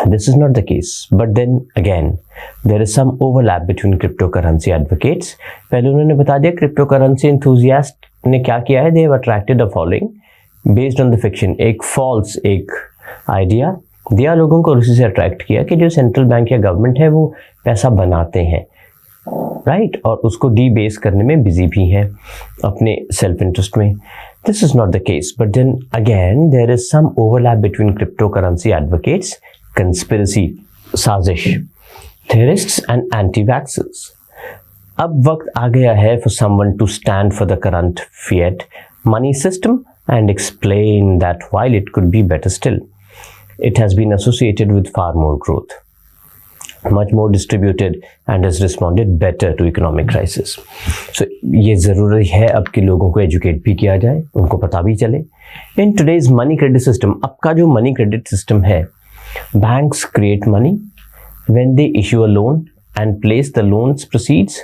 This is not the case, but then again there is some overlap between cryptocurrency advocates. पहले उन्होंने बता दिया cryptocurrency enthusiast ने क्या किया है, they have attracted the following based on the fiction. एक false एक idea दिया लोगों को, उसी से attract किया कि जो central bank या government है वो पैसा बनाते हैं, right, और उसको debase करने में busy भी हैं अपने self-interest में. This is not the case, but then again there is some overlap between cryptocurrency advocates, conspiracy, साजिश, theorists and anti-vaxxers. अब वक्त आ गया है for someone to stand for the current fiat money system and explain that while it could be better still, it has been associated with far more growth, much more distributed and has responded better to economic crisis. So ये ज़रूरी है अब कि लोगों को educate भी किया जाए, उनको पता भी चले. In today's money credit system, अब का जो money credit system है, banks create money when they issue a loan and place the loan's proceeds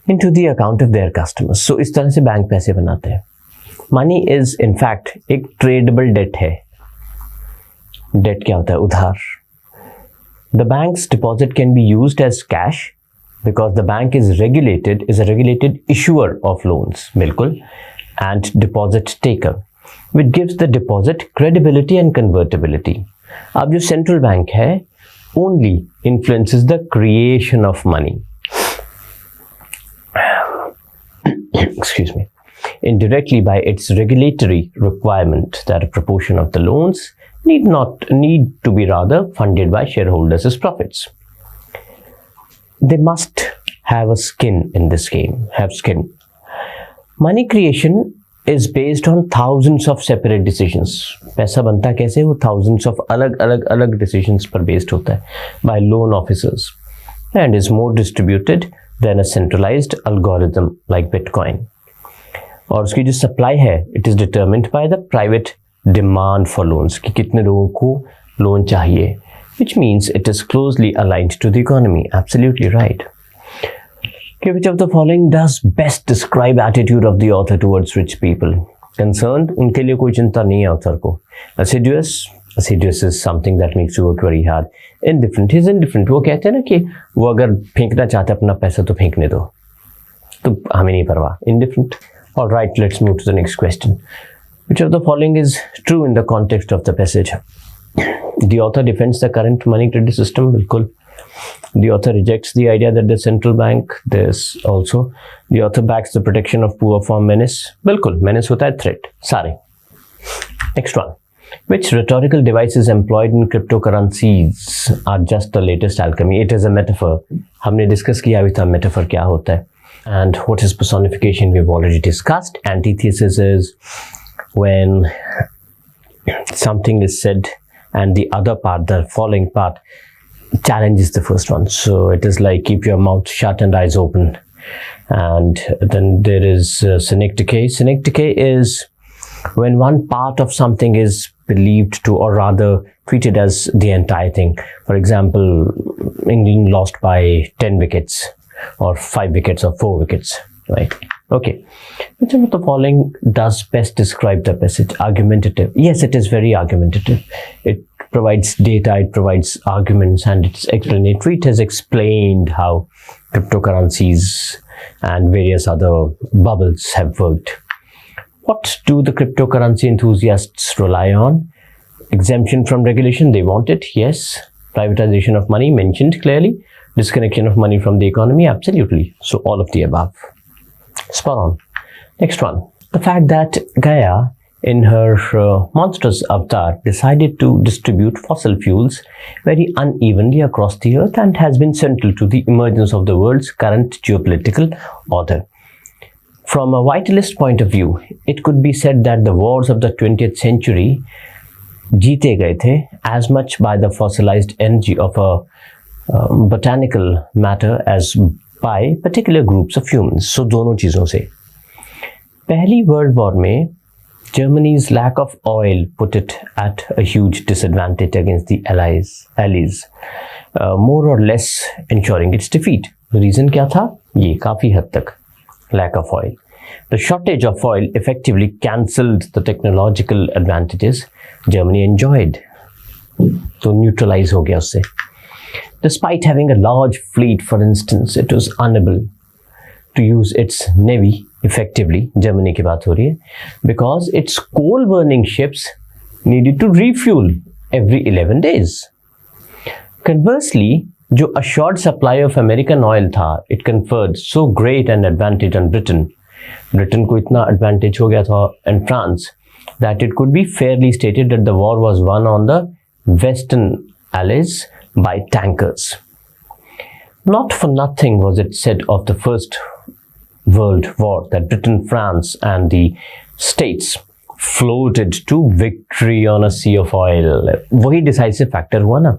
into the account of their customers. So इस तरह से बैंक पैसे बनाते हैं. Money is in fact एक tradable debt है. Debt क्या होता है? उधार. The bank's deposit can be used as cash because the bank is a regulated issuer of loans, बिल्कुल, and deposit taker, which gives the deposit credibility and convertibility. अब जो central bank है only influences the creation of money. Excuse me. Indirectly by its regulatory requirement that a proportion of the loans need to be rather funded by shareholders as profits. They must have a skin in this game, have skin. Money creation is based on thousands of separate decisions. पैसा बनता कैसे? वो thousands of अलग decisions पर based होता है by loan officers and is more distributed than a centralized algorithm like Bitcoin. और उसकी जो supply है, it is determined by the private demand for loans, कि कितने लोगों को लोन चाहिए, which means it is closely aligned to the economy. Absolutely right. Okay, which of the following does best describe attitude of the author towards rich people? Concerned, उनके लिए कोई चिंता नहीं है author को. Assiduous, assiduous is something that makes you work very hard. Indifferent, he's indifferent. वो कहते हैं ना कि वो अगर फेंकना चाहता है अपना पैसा तो फेंकने दो, तो हमें नहीं परवाह. Indifferent. All right, let's move to the next question. Which of the following is true in the context of the passage? The author defends the current money credit system. बिल्कुल. The author rejects the idea that the central bank, there's also. The author backs the protection of poor from menace. बिल्कुल, menace होता है threat. सारे. Next one. Which rhetorical devices employed in cryptocurrencies are just the latest alchemy? It is a metaphor. हमने discuss किया भी था metaphor क्या होता है. And what is personification? We've already discussed. Antithesis is when something is said and the other part, the following part, challenges the first one. So it is like keep your mouth shut and eyes open. And then there is synecdoche. Synecdoche is when one part of something is believed to, or rather treated as the entire thing. For example, England lost by 10 wickets or 5 wickets or 4 wickets, right? Okay. Which of the following does best describe the passage? Argumentative. Yes, it is very argumentative. It provides data, it provides arguments, and it's explanatory. It has explained how cryptocurrencies and various other bubbles have worked. What do the cryptocurrency enthusiasts rely on? Exemption from regulation, they want it, yes. Privatization of money, mentioned clearly. Disconnection of money from the economy, absolutely. So all of the above. Spot on. Next one. The fact that Gaia, in her monstrous avatar, decided to distribute fossil fuels very unevenly across the earth and has been central to the emergence of the world's current geopolitical order. From a vitalist point of view, it could be said that the wars of the 20th century जीते गए थे as much by the fossilized energy of a botanical matter as by particular groups of humans. So दोनों चीज़ों से. पहली world war में Germany's lack of oil put it at a huge disadvantage against the allies, more or less ensuring its defeat. The reason क्या था? ये काफ़ी हद तक lack of oil. The shortage of oil effectively cancelled the technological advantages Germany enjoyed. तो neutralize हो गया उससे. Despite having a large fleet, for instance, it was unable to use its navy effectively. Germany की बात हो रही है, because its coal-burning ships needed to refuel every 11 days. Conversely, जो assured supply of American oil था, it conferred so great an advantage on Britain. Britain को इतना advantage हो गया था, and France, that it could be fairly stated that the war was won on the Western Allies by tankers. Not for nothing was it said of the First World War that Britain, France, and the States floated to victory on a sea of oil. वही decisive factor हुआ ना.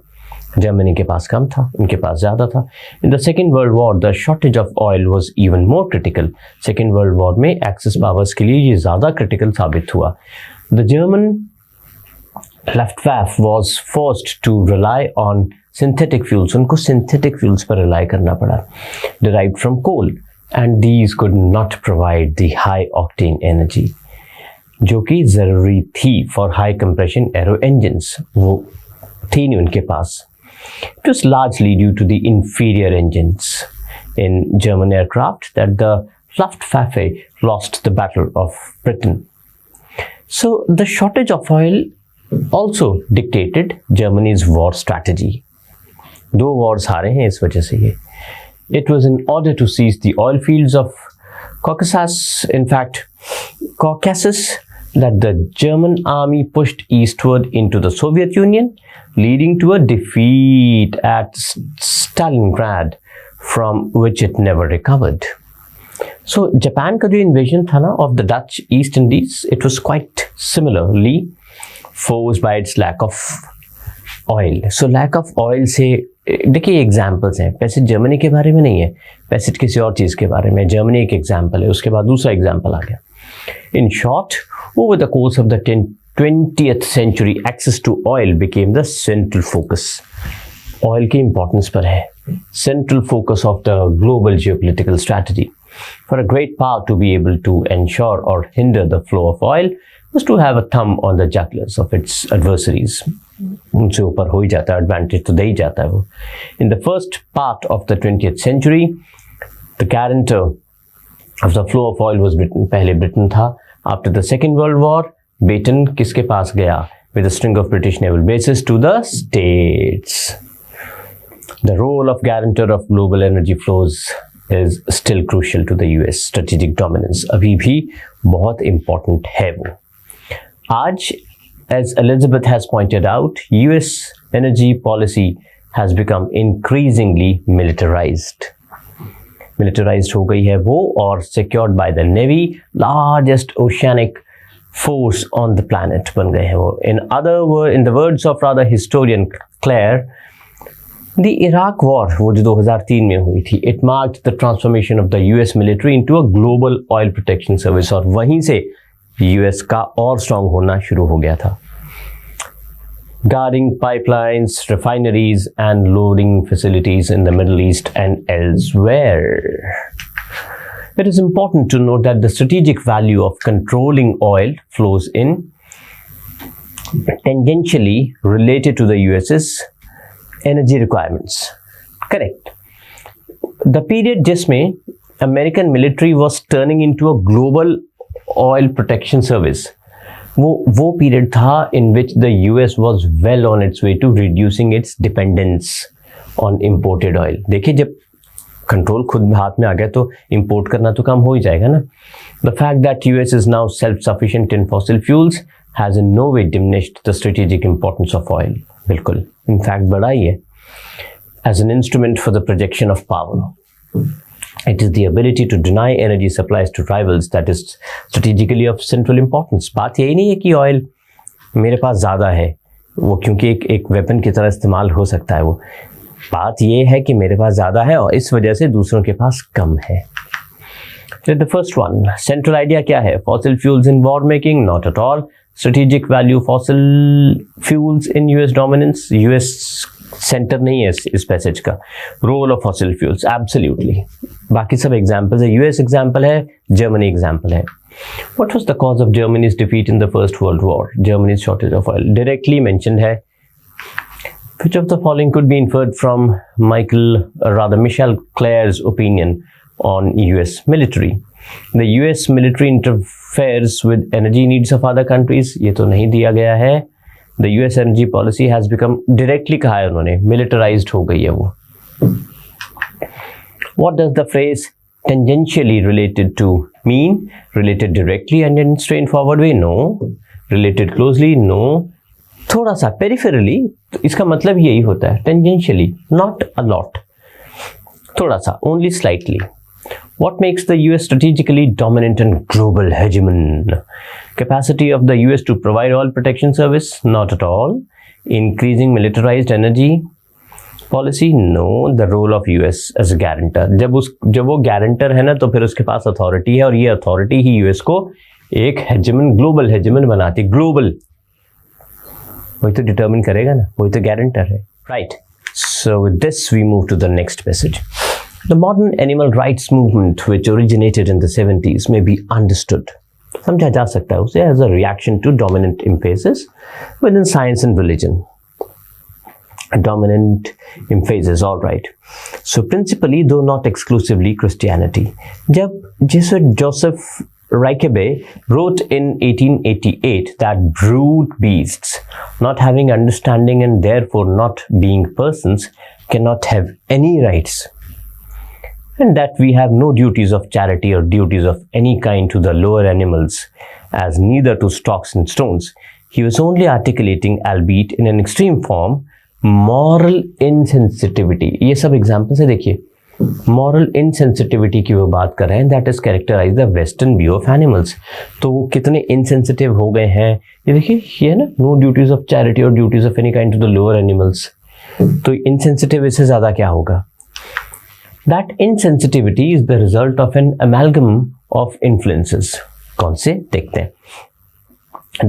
Germany के पास कम था, इनके पास ज़्यादा था. In the Second World War, the shortage of oil was even more critical. Second World War में Axis powers के लिए ये ज़्यादा critical साबित हुआ. The German Luftwaffe was forced to rely on synthetic fuels. उनको synthetic fuels पर rely करना पड़ा, derived from coal, and these could not provide the high octane energy जो कि ज़रूरी थी for high compression aero engines. वो थी नहीं उनके पास. It was largely due to the inferior engines in German aircraft that the Luftwaffe lost the Battle of Britain. So the shortage of oil also dictated Germany's war strategy. दो wars हारे हैं इस वजह से ये. It was in order to seize the oil fields of Caucasus, that the German army pushed eastward into the Soviet Union, leading to a defeat at Stalingrad, from which it never recovered. So Japan का जो invasion था ना of the Dutch East Indies, it was quite similarly forced by its lack of oil. So lack of oil से देखिए examples हैं. Passage Germany के बारे में नहीं है, पैसेज किसी और चीज़ के बारे में. जर्मनी एक एग्जाम्पल है, उसके बाद दूसरा एग्जाम्पल आ गया. In short, over the course of the 20th century, access to oil became the central focus. Oil की importance पर है, central focus of the global geopolitical strategy. For a great power to be able to ensure or hinder the flow of oil, was to have a thumb on the jugulars of its adversaries. उनसे ऊपर हो ही जाता है, advantage तो दे ही जाता है वो. In the first part of the 20th century, the guarantor of the flow of oil was Britain. पहले Britain था. After the Second World War, Britain किसके पास गया? With a string of British naval bases to the States. The role of guarantor of global energy flows is still crucial to the US strategic dominance. अभी भी बहुत important है वो. आज, as Elizabeth has pointed out, US energy policy has become increasingly militarized. Militarized हो गई है वो और secured by the Navy, largest oceanic force on the planet बन गए हैं वो. In the words of rather historian CLAT, the Iraq War, वो जो 2003 में हुई थी, it marked the transformation of the US military into a global oil protection service. और वहीं से US का और strong होना शुरू हो गया था. Guarding pipelines, refineries and loading facilities in the Middle East and elsewhere. It is important to note that the strategic value of controlling oil flows in tangentially related to the US's energy requirements. Correct. The period जिसमें American military was turning into a global oil protection service, वो period था in which the US was well on its way to reducing its dependence on imported oil. देखिए, जब control खुद हाथ में आ गया तो इंपोर्ट करना तो कम हो ही जाएगा ना. The fact that US is now self-sufficient in fossil fuels has in no way diminished the strategic importance of oil. बिल्कुल, in fact बढ़ा ही है. As an instrument for the projection of power, it is the ability to deny energy supplies to rivals that is strategically of central importance. बात यही नहीं है कि oil मेरे पास ज़्यादा है, वो क्योंकि एक वेपन की तरह इस्तेमाल हो सकता है. वो बात ये है कि मेरे पास ज़्यादा है और इस वजह से दूसरों के पास कम है. The first one, central idea क्या है? Fossil fuels in war making? Not at all. Strategic value fossil fuels in US dominance? US centre नहीं है इस पैसेज का. Role of fossil fuels, absolutely. बाकी सब एग्जांपल्स है. यूएस एग्जांपल है, जर्मनी एग्जांपल है. What was the cause of Germany's defeat in the first world war? Germany's shortage of oil directly mentioned है. Which of the following could be inferred from Michel Clair's opinion on US military? The US military interferes with energy needs of other countries. ये तो नहीं दिया गया है. The US energy policy has become directly कहा है उन्होंने, militarized हो गई है वो. What does the phrase tangentially related to mean? Related directly and in straightforward way? No. Related closely? No. थोड़ा सा peripherally, तो इसका मतलब यही होता है. Tangentially, not a lot. थोड़ा सा, only slightly. What makes the US strategically dominant and global hegemon? Capacity of the US to provide oil protection service? Not at all. Increasing militarized energy policy? No. The role of US as a guarantor. जब वो guarantor है ना, तो फिर उसके पास authority है और ये authority ही US को एक hegemon, global hegemon बनाती. Global वही तो determine करेगा ना, वही तो guarantor है. Right. So with this we move to the next passage. The modern animal rights movement, which originated in the 70s, may be understood. समझा जा सकता है उसे as a reaction to dominant emphases within science and religion. Dominant emphases, all right. So principally, though not exclusively, Christianity. जब Jesuit Joseph Rickaby wrote in 1888 that brute beasts, not having understanding and therefore not being persons, cannot have any rights, and that we have no duties of charity or duties of any kind to the lower animals, as neither to stocks and stones. He was only articulating, albeit in an extreme form, moral insensitivity. ये सब examples है, देखिए. Moral insensitivity की वो बात कर रहे हैं. That is characterize the Western view of animals. तो वो कितने insensitive हो गए हैं, ये देखिए. ये है ना, no duties of charity or duties of any kind to the lower animals. तो insensitive इससे ज़्यादा क्या होगा? That insensitivity is the result of an amalgam of influences. कौन से? देखते हैं.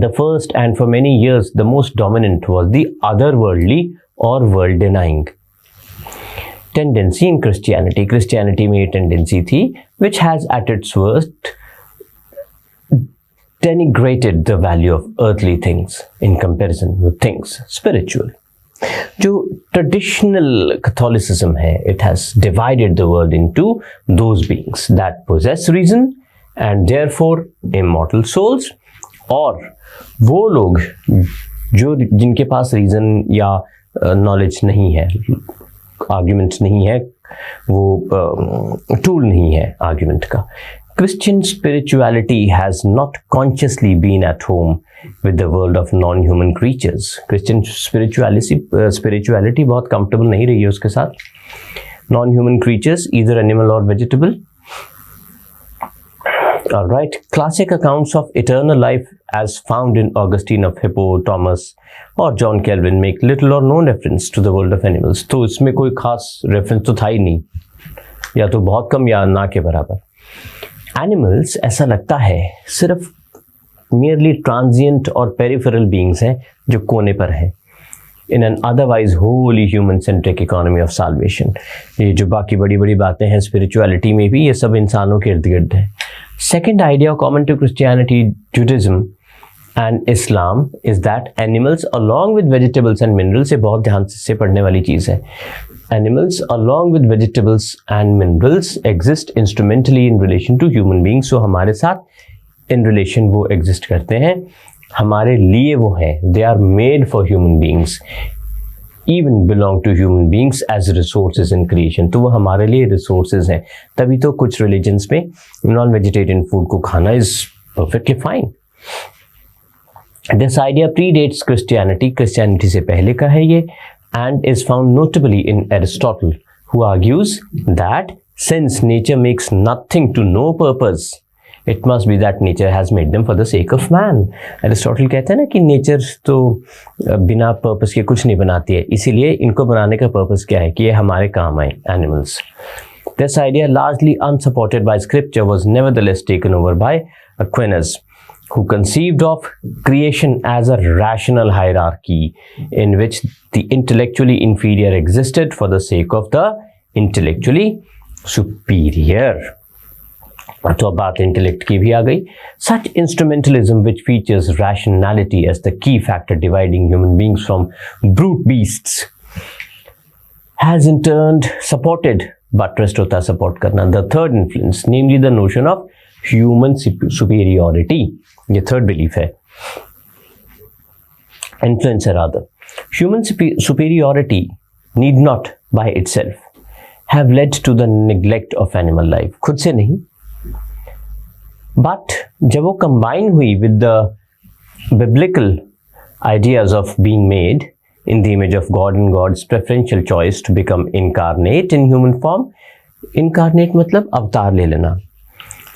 The first and for many years the most dominant was the otherworldly or world denying tendency in Christianity. Christianity में ये tendency थी, which has at its worst denigrated the value of earthly things in comparison with things spiritual. जो traditional Catholicism है, it has divided the world into those beings that possess reason and therefore immortal souls, और वो लोग जो जिनके पास reason या knowledge नहीं है, आर्ग्यूमेंट नहीं है, वो टूल नहीं है आर्ग्यूमेंट का. Christian spirituality has not consciously been at home with the world of non-human creatures. Christian spirituality बहुत comfortable नहीं रही है उसके साथ. Non-human creatures, either animal or vegetable. All right. Classic accounts of eternal life as found in Augustine of Hippo, Thomas और John Calvin make little or no reference to the world of animals. तो इसमें कोई खास reference तो था ही नहीं, या तो बहुत कम या ना के बराबर. Animals, ऐसा लगता है, सिर्फ merely transient और peripheral beings हैं जो कोने पर हैं in an otherwise wholly human-centric economy of salvation. ये जो बाकी बड़ी बड़ी बातें हैं spirituality में भी, ये सब इंसानों के इर्द गिर्द हैं. Second idea common to Christianity, Judaism and Islam is that animals along with vegetables and minerals, ये बहुत ध्यान से पढ़ने वाली चीज़ है. Animals along with vegetables and minerals exist instrumentally in relation to human beings. So हमारे साथ in relation वो exist करते हैं, हमारे लिए वो हैं. They are made for human beings, even belong to human beings as resources in creation. तो वो हमारे लिए resources हैं. तभी तो कुछ religions में non-vegetarian food को खाना is perfectly fine. This idea predates Christianity. Christianity से पहले का है ये, and is found notably in Aristotle, who argues that since nature makes nothing to no purpose, it must be that nature has made them for the sake of man. Aristotle कहते हैं ना कि nature तो बिना purpose के कुछ नहीं बनाती है, इसीलिए इनको बनाने का purpose क्या है कि ये हमारे काम आए, animals. This idea, largely unsupported by scripture, was nevertheless taken over by Aquinas, who conceived of creation as a rational hierarchy in which the intellectually inferior existed for the sake of the intellectually superior. तो अब बात intellect की भी आ गई. Such instrumentalism, which features rationality as the key factor dividing human beings from brute beasts, has in turn supported, buttressed होता है support करना, the third influence, namely the notion of human superiority. ये third belief है, influence है rather. Human superiority need not by itself have led to the neglect of animal life. खुद से नहीं, but जब वो combine हुई with the biblical ideas of being made in the image of God and God's preferential choice to become incarnate in human form. Incarnate मतलब अवतार ले लेना.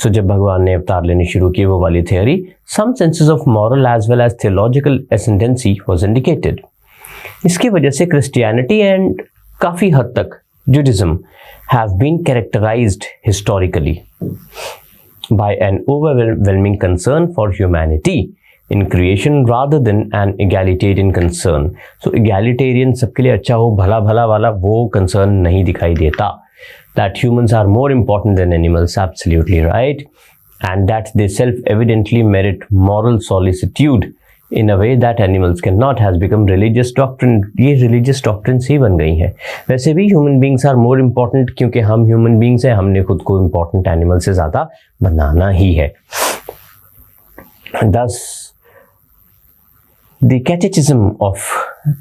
So जब भगवान ने अवतार लेने शुरू किए, वो वाली theory, some senses of moral as well as theological ascendancy was indicated. इसकी वजह से Christianity and काफ़ी हद तक Judaism have been characterized historically by an overwhelming concern for humanity in creation rather than an egalitarian concern. So egalitarian सबके लिए अच्छा हो, भला भला वाला वो concern नहीं दिखाई देता. That humans are more important than animals, absolutely right, and that they self-evidently merit moral solicitude in a way that animals cannot, has become religious doctrine. ये religious doctrine से ही बन गई है. वैसे भी human beings are more important क्योंकि हम human beings हैं, हमने खुद को important animal से ज़्यादा बनाना ही है. Thus, the Catechism of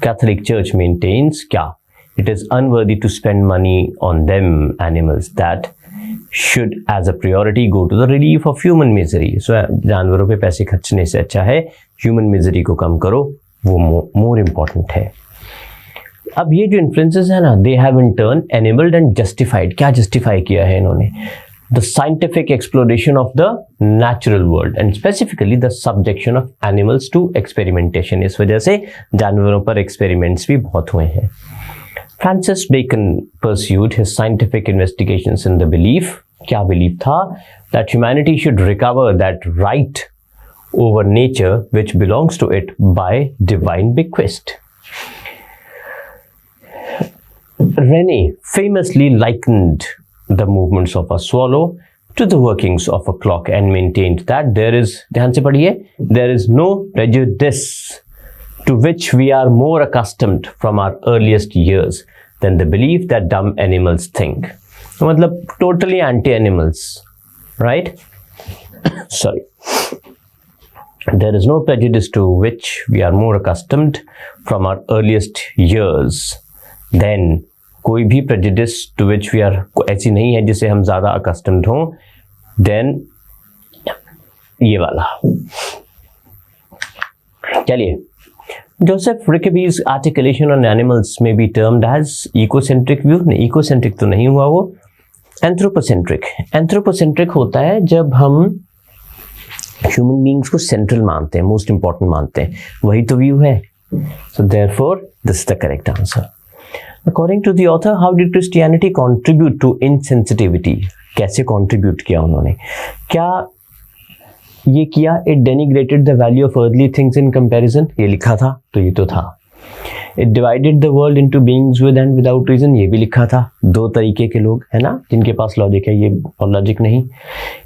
Catholic Church maintains क्या? It is unworthy to spend money on them animals that should as a priority go to the relief of human misery. So जानवरों पे पैसे खर्चने से अच्छा है human misery को कम करो, वो more important है. अब ये जो influences है ना, they have in turn enabled and justified. क्या justify किया है इन्होंने? The scientific exploration of the natural world and specifically the subjection of animals to experimentation. इस वजह से जानवरों पर experiments भी बहुत हुए हैं. Francis Bacon pursued his scientific investigations in the belief, क्या belief था, that humanity should recover that right over nature which belongs to it by divine bequest. Rene famously likened the movements of a swallow to the workings of a clock and maintained that there is, ध्यान से पढ़िए, there is no prejudice to which we are more accustomed from our earliest years than the belief that dumb animals think. मतलब totally anti-animals, right? Sorry. There is no prejudice to which we are more accustomed from our earliest years than, कोई भी prejudice to which we are ऐसी नहीं है जिसे हम ज़्यादा accustomed हों, then ये वाला. चलिए, Joseph Rickaby's articulation on animals may be termed as ecocentric view. नहीं, ecocentric तो नहीं हुआ वो, anthropocentric. Anthropocentric होता है जब हम ह्यूमन बींग्स को सेंट्रल मानते हैं, मोस्ट इंपॉर्टेंट मानते हैं, वही तो व्यू है. So therefore this is the correct answer. According to the author, how did Christianity contribute to insensitivity? कैसे कंट्रीब्यूट किया उन्होंने? क्या ये किया? It denigrated the value of early things in comparison, ये लिखा था, तो ये तो था. It divided the world into beings with and without reason, ये भी लिखा था. दो तरीके के लोग है ना, जिनके पास लॉजिक है, ये और लॉजिक नहीं.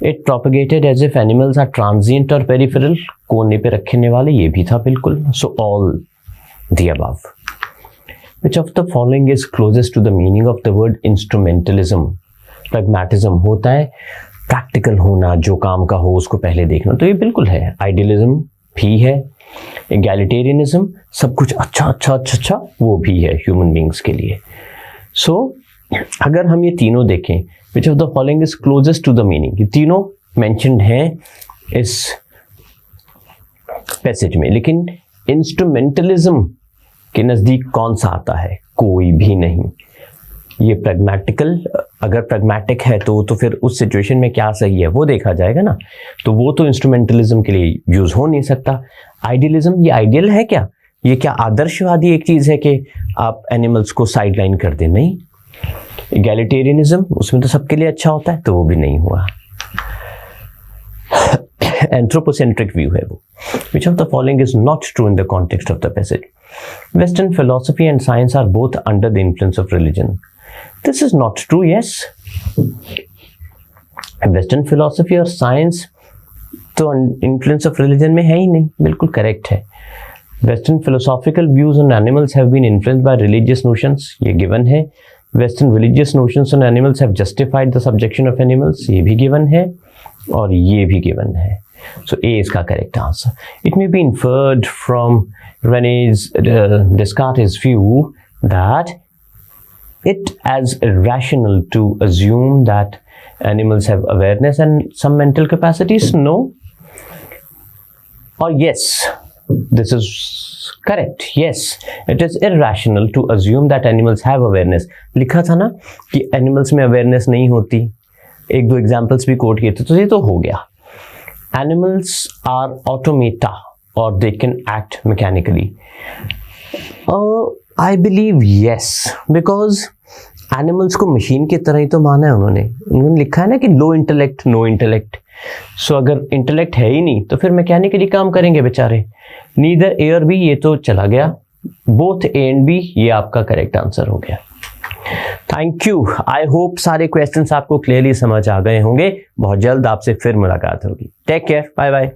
It propagated as if animals are transient और पेरिफेरल, कोने पे रखने वाले, ये भी था बिल्कुल. So all the above. Which of the following is closest to the meaning of the word instrumentalism? Pragmatism होता है प्रैक्टिकल होना, जो काम का हो उसको पहले देखना, तो ये बिल्कुल है. आइडियलिज्म भी है. एगैलिटेरियनिज्म, सब कुछ अच्छा अच्छा अच्छा अच्छा, वो भी है ह्यूमन बींग्स के लिए. सो अगर हम ये तीनों देखें, which of the following is closest to the meaning, ये तीनों मेंशन्ड हैं इस पैसेज में, लेकिन इंस्ट्रूमेंटलिज्म के नजदीक कौन सा आता है? कोई भी नहीं. ये प्रैग्मेटिकल, अगर प्रैग्मेटिक है तो फिर उस सिचुएशन में क्या सही है वो देखा जाएगा ना, तो वो तो इंस्ट्रूमेंटलिज्म के लिए यूज हो नहीं सकता. आइडियलिज्म, ये आइडियल है क्या? ये क्या आदर्शवादी एक चीज है कि आप एनिमल्स को साइडलाइन कर दें? नहीं. एगैलिटेरियनिज्म, उसमें तो सबके लिए अच्छा होता है, तो वो भी नहीं हुआ. एंथ्रोपोसेंट्रिक व्यू है वो. Which of the following is not true in the context of the passage? Western philosophy and science are both under the influence of religion. This is not true, yes. Western philosophy और science तो influence of religion में है ही नहीं, बिल्कुल correct है. Western philosophical views on animals have been influenced by religious notions, ये given है. Western religious notions on animals have justified the subjection of animals, ये भी given है, और ये भी given है. So A is the correct answer. It may be inferred from René's Descartes' view that it as irrational to assume that animals have awareness and some mental capacities. No. Or yes, this is correct. Yes, it is irrational to assume that animals have awareness. लिखा था ना कि animals में awareness नहीं होती. एक दो examples भी quote किए थे, तो ये तो हो गया. Animals are automata or they can act mechanically. I believe yes, because animals को machine की तरह ही तो माना है उन्होंने लिखा है ना कि low intellect, no intellect. So अगर intellect है ही नहीं तो फिर mechanically काम करेंगे बेचारे. Neither A और B, ये तो चला गया. Both A and B, ये आपका correct answer हो गया. Thank you. आई होप सारे क्वेश्चंस आपको क्लियरली समझ आ गए होंगे. बहुत जल्द आपसे फिर मुलाकात होगी. Take care. Bye bye.